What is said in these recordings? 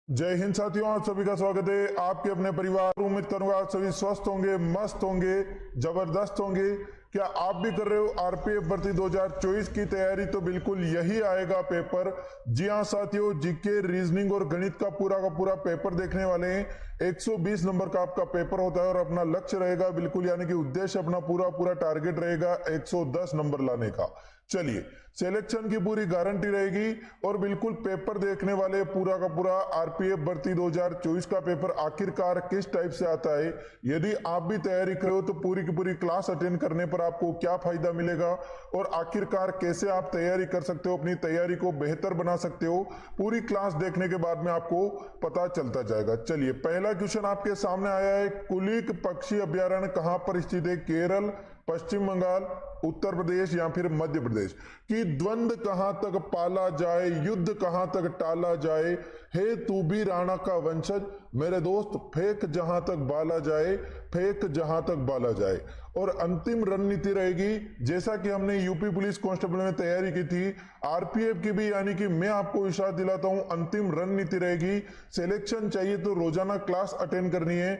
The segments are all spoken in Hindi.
जय हिंद साथियों, आप सभी का स्वागत है आपके अपने परिवार। उम्मीद करूंगा आप सभी स्वस्थ होंगे, मस्त होंगे, जबरदस्त होंगे। क्या आप भी कर रहे हो आरपीएफ भर्ती 2024 की तैयारी? तो बिल्कुल यही आएगा पेपर। जी हाँ साथियों, जीके, रीजनिंग और गणित का पूरा पेपर देखने वाले हैं। 120 नंबर का आपका पेपर होता है और अपना लक्ष्य रहेगा बिल्कुल, यानी कि उद्देश्य अपना पूरा टारगेट रहेगा 110 नंबर लाने का। चलिए, सिलेक्शन की पूरी गारंटी रहेगी और बिल्कुल पेपर देखने वाले पूरा का पूरा आरपीएफ भर्ती 2024 का पेपर आखिरकार किस टाइप से आता है। यदि आप भी तैयारी करो तो पूरी की पूरी क्लास अटेंड करने पर आपको क्या फायदा मिलेगा और आखिरकार कैसे आप तैयारी कर सकते हो, अपनी तैयारी को बेहतर बना सकते हो, पूरी क्लास देखने के बाद में आपको पता चलता जाएगा। चलिए, पहला क्वेश्चन आपके सामने आया है। कुलिक पक्षी अभ्यारण्य कहां पर स्थित है? केरल, पश्चिम बंगाल, उत्तर प्रदेश या फिर मध्य प्रदेश? कि द्वंद्व कहां तक पाला जाए, युद्ध कहां तक टाला जाए, हे तू भी राणा का वंशज, मेरे दोस्त फेंक जहां तक बाला जाए, फेंक जहां तक बाला जाए। और अंतिम रणनीति रहेगी, जैसा कि हमने यूपी पुलिस कांस्टेबल में तैयारी की थी, आरपीएफ की भी, यानी कि मैं आपको विश्वास दिलाता हूं, अंतिम रणनीति रहेगी। सिलेक्शन चाहिए तो रोजाना क्लास अटेंड करनी है,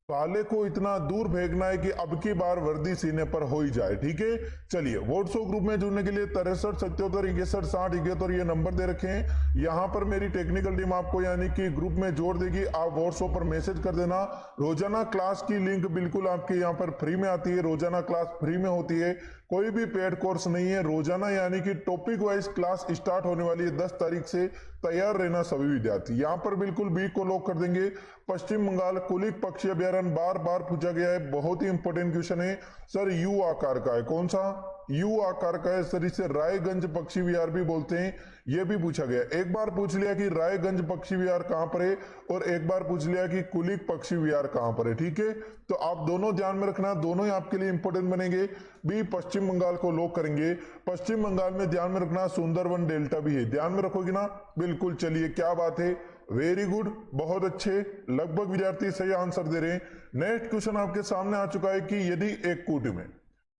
पाले को इतना दूर फेंकना है कि अब की बार वर्दी सीने पर हो ही जाए। ठीक है, चलिए, व्हाट्सएप ग्रुप में जुड़ने के लिए 63 77 61 60 71 ये नंबर दे रखे हैं। यहां पर मेरी टेक्निकल टीम आपको यानी कि ग्रुप में जोड़ देगी। आप व्हाट्सएप पर मैसेज कर देना। रोजाना क्लास की लिंक बिल्कुल आपके यहाँ पर फ्री में आती है, रोजाना क्लास फ्री में होती है, कोई भी पेड कोर्स नहीं है। रोजाना यानी कि टॉपिक वाइज क्लास स्टार्ट होने वाली है 10 तारीख से। तैयार रहना सभी विद्यार्थी। यहाँ पर बिल्कुल बी को लॉक कर देंगे। पश्चिम बंगाल कुलिक पक्षी अभ्यारण्य बार बार पूछा गया है, बहुत ही इंपॉर्टेंट क्वेश्चन है। सर यू आकार का है, कौन सा? यू आकार का है सर, इसे रायगंज पक्षी विहार भी बोलते हैं। यह भी पूछा गया, एक बार पूछ लिया कि रायगंज पक्षी विहार कहां पर है और एक बार पूछ लिया कि कुलिक पक्षी विहार कहां पर है। ठीक है, तो आप दोनों ध्यान में रखना, दोनों ही आपके लिए इंपॉर्टेंट बनेंगे। बी पश्चिम बंगाल को लॉक करेंगे। पश्चिम बंगाल में ध्यान में रखना सुंदरवन डेल्टा भी है, ध्यान में रखोगे ना? बिल्कुल, चलिए, क्या बात है, वेरी गुड, बहुत अच्छे, लगभग विद्यार्थी सही आंसर दे रहे हैं। नेक्स्ट क्वेश्चन आपके सामने आ चुका है कि यदि एक कोटि में,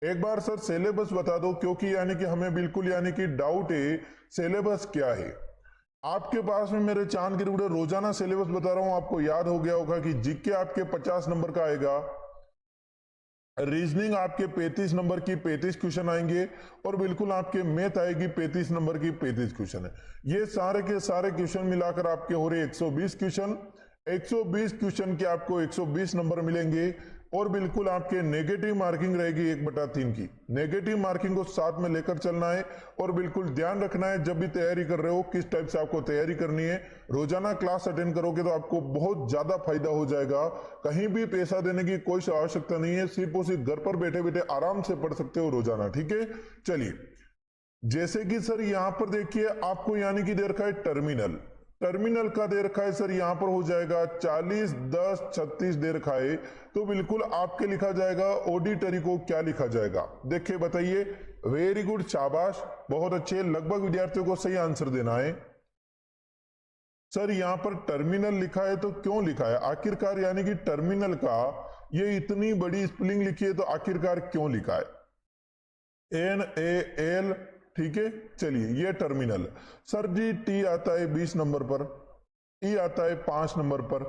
एक बार सर सिलेबस बता दो, क्योंकि यानी कि हमें बिल्कुल यानी कि डाउट है सिलेबस क्या है। आपके पास में मेरे चांद के टुकड़े रोजाना सिलेबस बता रहा हूं, आपको याद हो गया होगा कि जीके आपके 50 नंबर का आएगा, रीजनिंग आपके 35 नंबर की 35 क्वेश्चन आएंगे और बिल्कुल आपके मैथ आएगी 35 नंबर की 35 क्वेश्चन है। ये सारे के सारे क्वेश्चन मिलाकर आपके हो रहे 120 क्वेश्चन। 120 क्वेश्चन के आपको 120 नंबर मिलेंगे और बिल्कुल आपके नेगेटिव मार्किंग रहेगी 1/3 की। नेगेटिव मार्किंग को साथ में लेकर चलना है और बिल्कुल ध्यान रखना है जब भी तैयारी कर रहे हो किस टाइप से आपको तैयारी करनी है। रोजाना क्लास अटेंड करोगे तो आपको बहुत ज्यादा फायदा हो जाएगा। कहीं भी पैसा देने की कोई आवश्यकता नहीं है, सिर्फ और सिर्फ घर पर बैठे बैठे आराम से पढ़ सकते हो रोजाना। ठीक है, चलिए, जैसे कि सर यहां पर देखिए आपको यानी कि दे रखा है टर्मिनल, टर्मिनल का दे रखा है सर, यहां पर हो जाएगा 40 10 36 दे रखा है, तो बिल्कुल आपके लिखा जाएगा ऑडिटरी को क्या लिखा जाएगा, देखिए बताइए। वेरी गुड, शाबाश, बहुत अच्छे, लगभग विद्यार्थियों को सही आंसर देना है। सर यहां पर टर्मिनल लिखा है तो क्यों लिखा है आखिरकार, यानी कि टर्मिनल का ये इतनी बड़ी स्पेलिंग लिखी है तो आखिरकार क्यों लिखा है? NAL, ठीक है, चलिए, ये टर्मिनल। सर जी टी आता है 20 नंबर पर, ई आता है 5 नंबर पर,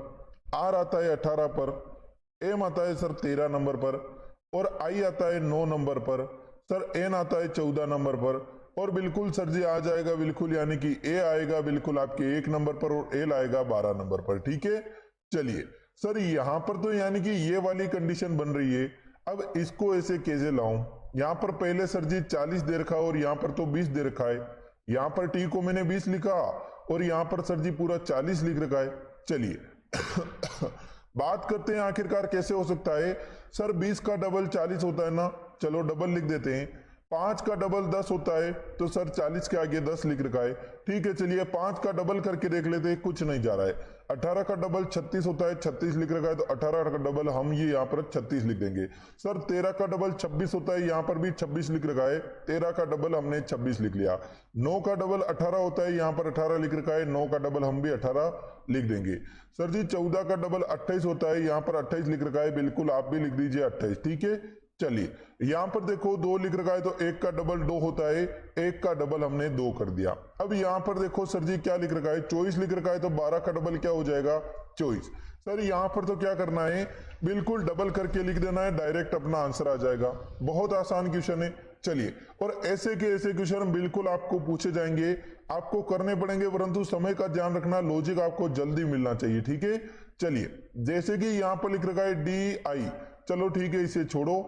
आर आता है 18 पर, एम आता है सर 13 नंबर पर और आई आता है 9 नंबर पर, सर एन आता है 14 नंबर पर और बिल्कुल सर जी आ जाएगा बिल्कुल, यानी कि ए आएगा बिल्कुल आपके 1 नंबर पर और एल आएगा 12 नंबर पर। ठीक है, चलिए सर यहां पर तो यानी कि ये वाली कंडीशन बन रही है। अब इसको ऐसे कैसे लाऊं? यहां पर पहले सर जी 40 दे रखा और यहां पर तो 20 दे रखा है। यहां पर टी को मैंने 20 लिखा और यहां पर सर जी पूरा 40 लिख रखा है। चलिए बात करते हैं आखिरकार कैसे हो सकता है। सर 20 का डबल 40 होता है ना, चलो डबल लिख देते हैं। 5 का डबल 10 होता है तो सर 40 के आगे 10 लिख रखा है। ठीक है, चलिए 5 का डबल करके देख लेते हैं, कुछ नहीं जा रहा है। 18 का डबल 36 होता है, 36 लिख रखा है तो 18 का डबल हम ये यहाँ पर 36 लिख देंगे। सर 13 का डबल 26 होता है, यहाँ पर भी 26 लिख रखा है, 13 का डबल हमने 26 लिख लिया। 9 का डबल 18 होता है, यहाँ पर 18 लिख रखा है, 9 का डबल हम भी 18 लिख देंगे। सर जी 14 का डबल 28 होता है, यहाँ पर 28 लिख रखा है, बिल्कुल आप भी लिख दीजिए 28। ठीक है, चलिए यहां पर देखो 2 लिख रखा है तो 1 का डबल 2 होता है, 1 का डबल हमने 2 कर दिया। अब यहां पर देखो सर जी क्या लिख रखा है, 24 लिख रखा है तो 12 का डबल क्या हो जाएगा 24। सर यहां पर तो क्या करना है, बिल्कुल डबल करके लिख देना है, डायरेक्ट अपना आंसर आ जाएगा। बहुत आसान क्वेश्चन है। चलिए और ऐसे के ऐसे क्वेश्चन बिल्कुल आपको पूछे जाएंगे, आपको करने पड़ेंगे, परंतु समय का ध्यान रखना, लॉजिक आपको जल्दी मिलना चाहिए, ठीक है। चलिए जैसे कि यहां पर लिख रखा है DI, चलो ठीक है इसे छोड़ो,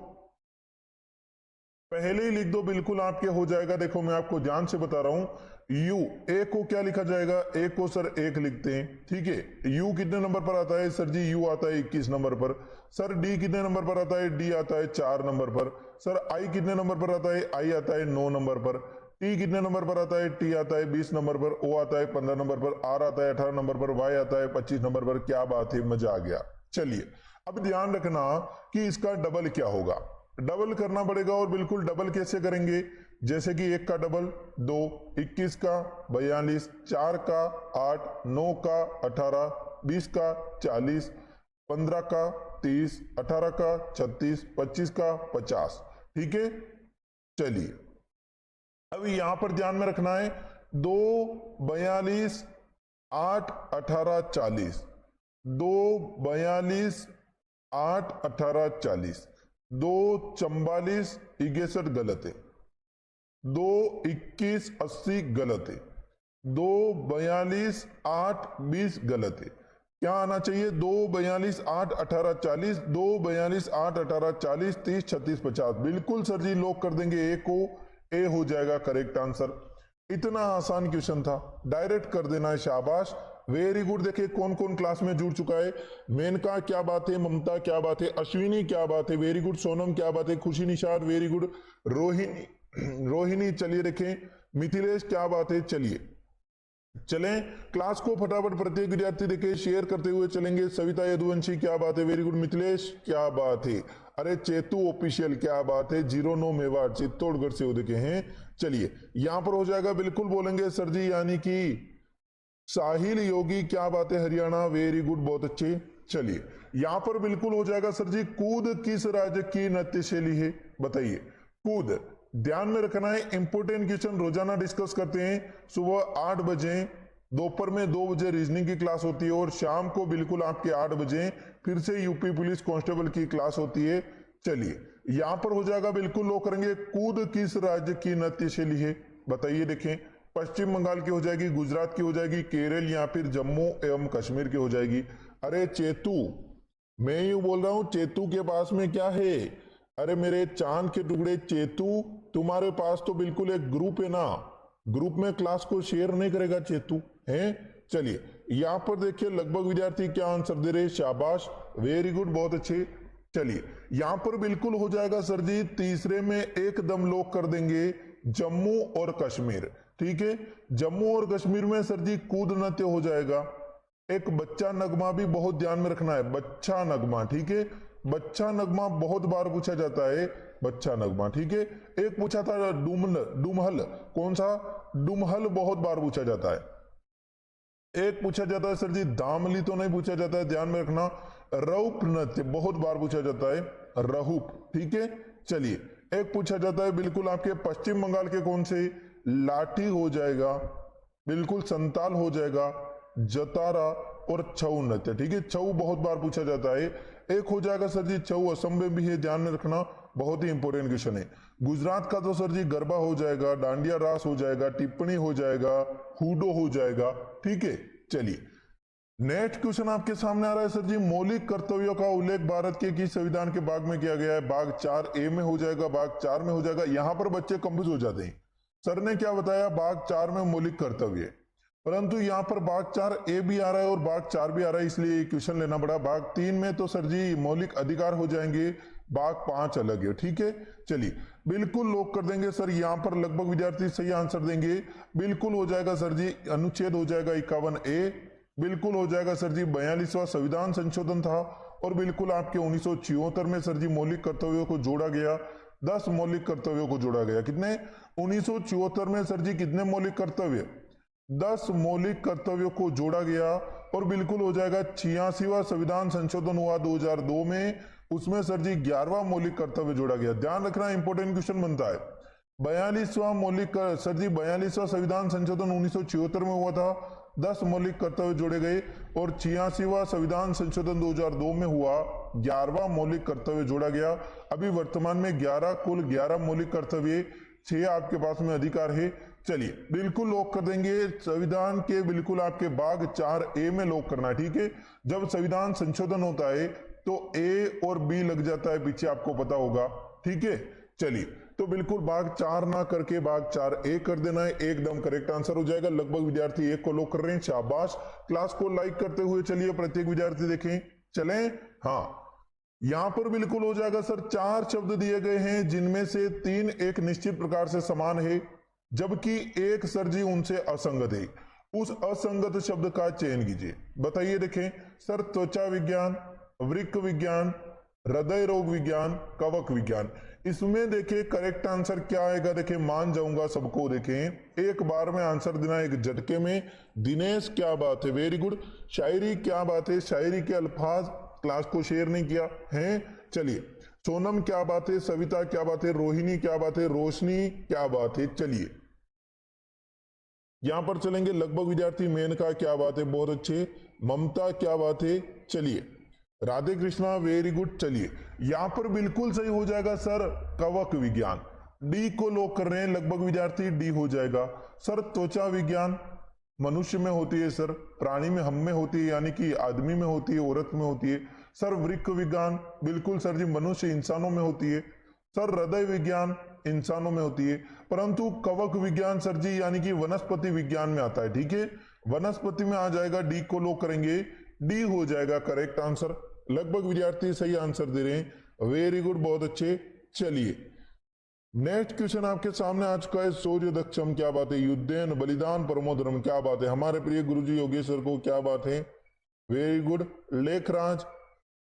पहले ही लिख दो, बिल्कुल आपके हो जाएगा। देखो मैं आपको ध्यान से बता रहा हूं, U A को क्या लिखा जाएगा, A को सर 1 लिखते हैं, ठीक है। U कितने नंबर पर आता है सर जी, U आता है 21 नंबर पर। सर D कितने नंबर पर आता है, D आता है 4 नंबर पर। सर I कितने नंबर पर आता है, I आता है 9 नंबर पर। T कितने नंबर पर आता है, T आता है 20 नंबर पर। O आता है 15 नंबर पर। R आता है 18 नंबर पर। Y आता है 25 नंबर पर। क्या बात है, मजा आ गया। चलिए अब ध्यान रखना कि इसका डबल क्या होगा, डबल करना पड़ेगा। और बिल्कुल डबल कैसे करेंगे, जैसे कि 1 का डबल 2, 21 का 42, 4 का 8, 9 का 18, 20 का 40, 15 का 30, 18 का 36, 25 का 50, ठीक है। चलिए अब यहां पर ध्यान में रखना है, 2, 42, 8, 18, 40, 2, 42, 8, 18, 40, 2, 44, 61 गलत है, 2, 21, 80 गलत है, 2, 42, 8, 20 गलत है। क्या आना चाहिए, 2, 42, 8, 18, 40, 2, 42, 8, 18, 40, 30, 36, 50। बिल्कुल सर जी लॉक कर देंगे ए को, ए हो जाएगा करेक्ट आंसर। इतना आसान क्वेश्चन था, डायरेक्ट कर देना है, शाबाश, वेरी गुड। देखिए कौन कौन क्लास में जुड़ चुका है, मेनका क्या बात है, ममता क्या बात है, अश्विनी क्या बात है, वेरी गुड, सोनम क्या बात है, खुशी निषाद वेरी गुड, रोहिणी चलिए देखें, मिथिलेश क्या बात है। चलिए चलें क्लास को फटाफट प्रत्येक विद्यार्थी देखे शेयर करते हुए चलेंगे। सविता यदुवंशी क्या बात है, वेरी गुड, मिथिलेश क्या बात है, अरे चेतु ऑफिशियल क्या बात है, 09 मेवाड़ चित्तौड़गढ़ से वो देखे हैं। चलिए यहां पर हो जाएगा, बिल्कुल बोलेंगे सर जी, यानी कि साहिल योगी क्या बात है, हरियाणा वेरी गुड, बहुत अच्छे। चलिए यहां पर बिल्कुल हो जाएगा सर जी, कूद किस राज्य की नृत्य शैली है, बताइए। कूद ध्यान में रखना है, इंपोर्टेंट क्वेश्चन रोजाना डिस्कस करते हैं। सुबह 8 बजे, दोपहर में 2 बजे रीजनिंग की क्लास होती है, और शाम को बिल्कुल आपके 8 बजे फिर से यूपी पुलिस कांस्टेबल की क्लास होती है। चलिए यहां पर हो जाएगा, बिल्कुल लोग करेंगे, कूद किस राज्य की नृत्य शैली है, बताइए। देखें पश्चिम बंगाल की हो जाएगी, गुजरात की हो जाएगी, केरल या फिर जम्मू एवं कश्मीर की हो जाएगी। अरे चेतू, मैं यूं बोल रहा हूं, चेतू के पास में क्या है, अरे मेरे चांद के टुकड़े चेतू, तुम्हारे पास तो बिल्कुल एक ग्रुप है ना, ग्रुप में क्लास को शेयर नहीं करेगा चेतू है। चलिए यहां पर देखिए लगभग विद्यार्थी क्या आंसर दे रहे, शाबाश, वेरी गुड, बहुत अच्छे। चलिए यहां पर बिल्कुल हो जाएगा सर जी, तीसरे में एकदम लोग कर देंगे, जम्मू और कश्मीर, ठीक है। जम्मू और कश्मीर में सर जी कूद नृत्य हो जाएगा। एक बच्चा नगमा भी बहुत ध्यान में रखना है, बच्चा नगमा, ठीक है, बच्चा नगमा बहुत बार पूछा जाता है, बच्चा नगमा, ठीक है। एक पूछा था डुमहल, कौन सा, डुमहल बहुत बार पूछा जाता है। एक पूछा जाता है सर जी दामली, तो नहीं पूछा जाता है, ध्यान में रखना। रऊप नृत्य बहुत बार पूछा जाता है, रहूप, ठीक है। चलिए एक पूछा जाता है बिल्कुल आपके पश्चिम बंगाल के कौन से, लाठी हो जाएगा, बिल्कुल संताल हो जाएगा, जतारा और छऊ नृत्य, ठीक है, छऊ बहुत बार पूछा जाता है। एक हो जाएगा सर जी छऊ असम में भी है, ध्यान में रखना, बहुत ही इंपॉर्टेंट क्वेश्चन है। गुजरात का तो सर जी गरबा हो जाएगा, डांडिया रास हो जाएगा, टिप्पणी हो जाएगा, हुडो हो जाएगा, ठीक है। चलिए नेक्स्ट क्वेश्चन आपके सामने आ रहा है सर जी, मौलिक कर्तव्यों का उल्लेख भारत के किस संविधान के भाग में किया गया है, भाग 4A में हो जाएगा, भाग 4 में हो जाएगा। यहां पर बच्चे कंफ्यूज हो जाते हैं, सर ने क्या बताया, भाग 4 में मौलिक कर्तव्य, परंतु यहां पर भाग 4A भी आ रहा है और भाग 4 भी आ रहा है, इसलिए क्वेश्चन लेना पड़ा। भाग 3 में तो सर जी मौलिक अधिकार हो जाएंगे, भाग 5 अलग है, ठीक है। चलिए बिल्कुल लोग कर देंगे सर, यहां पर लगभग विद्यार्थी सही आंसर देंगे, बिल्कुल हो जाएगा सर जी, अनुच्छेद हो जाएगा 51A, बिल्कुल हो जाएगा सर जी 42वां संविधान संशोधन था, और बिल्कुल आपके 1976 में सर जी मौलिक कर्तव्यों को जोड़ा गया, 10 मौलिक कर्तव्यों को जोड़ा गया। कितने, 1976 में सर जी कितने मौलिक कर्तव्य, 10 मौलिक कर्तव्यों को जोड़ा गया, और बिल्कुल हो जाएगा 86वां संविधान संशोधन हुआ 2002 में, उसमें सर जी 11वां मौलिक कर्तव्य जोड़ा गया। ध्यान रखना, इंपॉर्टेंट क्वेश्चन बनता है। 42वां मौलिक सर जी 42वां संविधान संशोधन 1976 में हुआ था, 10 मौलिक कर्तव्य जोड़े गए। और 86वां संविधान संशोधन 2002 में हुआ, 11वां मौलिक कर्तव्य जोड़ा गया। अभी वर्तमान में 11 कुल 11 मौलिक कर्तव्य, 6 आपके पास में अधिकार है। चलिए बिल्कुल लॉक कर देंगे संविधान के, बिल्कुल आपके भाग 4A में लॉक करना है, ठीक है। जब संविधान संशोधन होता है तो A और B लग जाता है पीछे, आपको पता होगा, ठीक है। चलिए तो बिल्कुल भाग 4 ना करके भाग 4A कर देना है, एकदम करेक्ट आंसर हो जाएगा। लगभग विद्यार्थी 1 को लॉक कर रहे हैं, शाबाश। क्लास को लाइक करते हुए चलिए प्रत्येक विद्यार्थी देखें, चलें। हाँ, यहां पर बिल्कुल हो जाएगा सर। 4 शब्द दिए गए हैं जिनमें से 3 एक निश्चित प्रकार से समान है, जबकि एक सर जी उनसे असंगत है। उस असंगत शब्द का चयन कीजिए। बताइए, देखें सर, त्वचा विज्ञान, वृक्क विज्ञान, हृदय रोग विज्ञान, कवक विज्ञान। इसमें देखें करेक्ट आंसर क्या आएगा। देखें, मान जाऊंगा सबको, देखें एक बार में आंसर देना, एक झटके में। दिनेश क्या बात है, वेरी गुड। शायरी क्या बात है, शायरी के अल्फाज क्लास को शेयर नहीं किया है। चलिए, सोनम क्या बात है, सविता क्या बात है, रोहिणी क्या बात है, रोशनी क्या बात है। चलिए यहां पर चलेंगे, लगभग विद्यार्थी मेनका क्या बात है, बहुत अच्छे। ममता क्या बात है, चलिए। Radhe Krishna very good. चलिए यहां पर बिल्कुल सही हो जाएगा सर, कवक विज्ञान। डी को लॉक कर रहे हैं लगभग विद्यार्थी, डी हो जाएगा सर। त्वचा विज्ञान मनुष्य में होती है सर, प्राणी में हम में होती है, यानी कि आदमी में होती है, औरत में होती है सर। वृक्क विज्ञान बिल्कुल सर जी, मनुष्य इंसानों में होती है सर। हृदय विज्ञान इंसानों में होती है, परंतु कवक विज्ञान सर जी यानी कि वनस्पति विज्ञान में आता है, ठीक है। वनस्पति में आ जाएगा, डी को लॉक करेंगे, डी हो जाएगा करेक्ट आंसर। लगभग विद्यार्थी सही आंसर दे रहे हैं, वेरी गुड, बहुत अच्छे। चलिए नेक्स्ट क्वेश्चन आपके सामने आ चुका है। सूर्य दक्षम क्या बात है, युद्धेन बलिदान परमो धर्म क्या बात है। हमारे प्रिय गुरुजी योगेश्वर को क्या बात है, very good. Lekhraj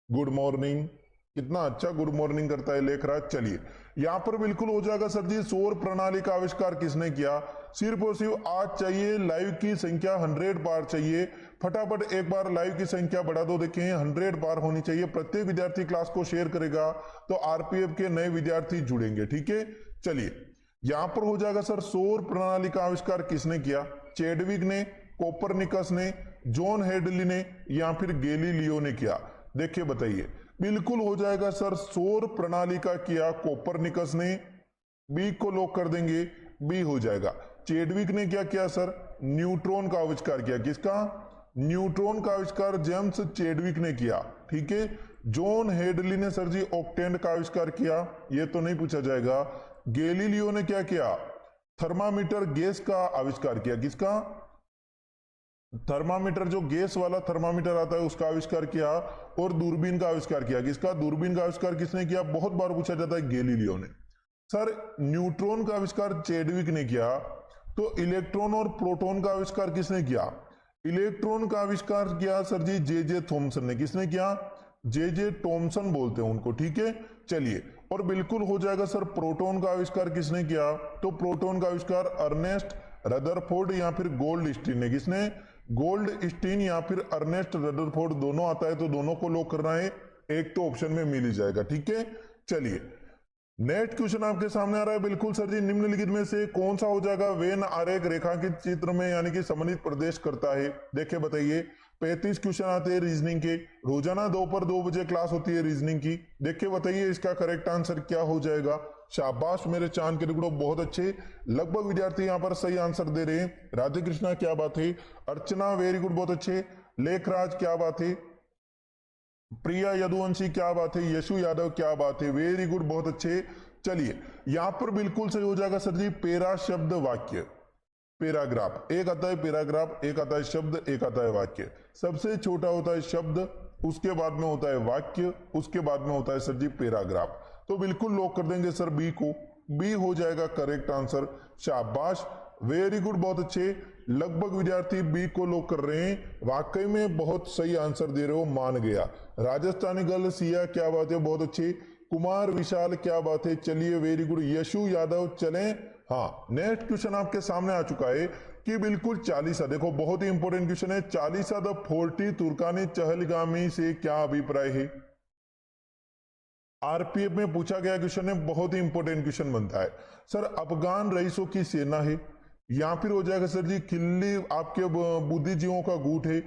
good morning, कितना अच्छा गुड मॉर्निंग करता है लेखराज। चलिए यहां पर बिल्कुल हो जाएगा सर जी, सौर प्रणाली का आविष्कार किसने किया। सिर्फ और सिर्फ आज चाहिए, लाइव की संख्या 100 पार चाहिए। फटाफट एक बार लाइव की संख्या बढ़ा दो, देखें 100 पार होनी चाहिए। प्रत्येक विद्यार्थी क्लास को शेयर करेगा तो आरपीएफ के नए विद्यार्थी जुड़ेंगे, ठीक है। चलिए यहां पर हो जाएगा सर, सौर प्रणाली का आविष्कार किसने किया। चैडविक ने, कोपरनिकस ने, जॉन हेडली ने, या फिर गैलीलियो ने किया। देखिए बताइए, बिल्कुल हो जाएगा सर, सौर प्रणाली का किया कोपरनिकस ने। बी को लॉक कर देंगे, बी हो जाएगा। चैडविक ने क्या किया सर, न्यूट्रॉन का आविष्कार किया। किसका, न्यूट्रॉन का आविष्कार जेम्स चैडविक ने किया, ठीक है। जॉन हेडली ने सर जी ऑक्टेन का आविष्कार किया, ये तो नहीं पूछा जाएगा। गैलीलियो ने क्या किया, थर्मामीटर गैस का आविष्कार किया। किसका, थर्मामीटर, जो गैस वाला थर्मामीटर आता है उसका आविष्कार किया। और दूरबीन का आविष्कार किया। किसका, दूरबीन का आविष्कार किसने किया, बहुत बार पूछा जाता है, गैलीलियो ने। सर न्यूट्रॉन का आविष्कार चैडविक ने किया, तो इलेक्ट्रॉन और प्रोटॉन का आविष्कार किसने किया। इलेक्ट्रॉन का आविष्कार किया सर जी जे थॉमसन ने। किसने किया, जे थॉमसन बोलते हैं उनको, ठीक है। चलिए और बिल्कुल हो जाएगा सर, प्रोटॉन का आविष्कार किसने किया, तो प्रोटॉन का आविष्कार अर्नेस्ट रदरफोर्ड या फिर गोल्ड स्टीन ने। किसने, गोल्ड स्टीन या फिर अर्नेस्ट रदरफोर्ड, दोनों आता है तो दोनों को लॉक करना है, एक तो ऑप्शन में मिल ही जाएगा, ठीक है। चलिए नेक्स्ट क्वेश्चन आपके सामने आ रहा है, बिल्कुल सर जी, निम्नलिखित में से कौन सा हो जाएगा वेन आरेख रेखांकित चित्र में यानी कि समन्वित प्रदेश करता है। देखिए बताइए, 35 क्वेश्चन आते हैं रीजनिंग के, रोजाना दोपहर 2 बजे क्लास होती है रीजनिंग की। देखिए बताइए इसका करेक्ट आंसर क्या हो जाएगा। शाबाश मेरे चांद के टुकड़ों, बहुत अच्छे। लगभग विद्यार्थी यहाँ पर सही आंसर दे रहे हैं। राधे कृष्णा क्या बात है, अर्चना वेरी गुड, बहुत अच्छे। लेखराज क्या बात है, प्रिया यदुवंशी क्या बात है, यशु यादव क्या बात है, वेरी गुड, बहुत अच्छे। चलिए यहां पर बिल्कुल सही हो जाएगा सर जी, पेरा शब्द वाक्य, पैराग्राफ। एक आता है पैराग्राफ, एक आता है शब्द, एक आता है वाक्य। सबसे छोटा होता है शब्द, उसके बाद में होता है वाक्य, उसके बाद में होता है सर जी पैराग्राफ। तो बिल्कुल लॉक कर देंगे सर बी को, बी हो जाएगा करेक्ट आंसर। शाबाश वेरी गुड, बहुत अच्छे। लगभग विद्यार्थी बी को लॉक कर रहे हैं, वाकई में बहुत सही आंसर दे रहे हो, मान गया। राजस्थानी गर्ल सिया क्या बात है, बहुत अच्छी। कुमार विशाल क्या बात है, चलिए वेरी गुड। यशु यादव चलें। हाँ नेक्स्ट क्वेश्चन आपके सामने आ चुका है कि बिल्कुल 40, देखो बहुत ही इंपॉर्टेंट क्वेश्चन है। 40 द 40 तुर्कानी चहलगामी से क्या अभिप्राय है। आरपीएफ में पूछा गया क्वेश्चन है, बहुत ही इंपॉर्टेंट क्वेश्चन बनता है। सर अफगान रईसों की सेना है, या फिर हो जाएगा सर जी खिल्ली आपके बुद्धिजीवियों का गुट है,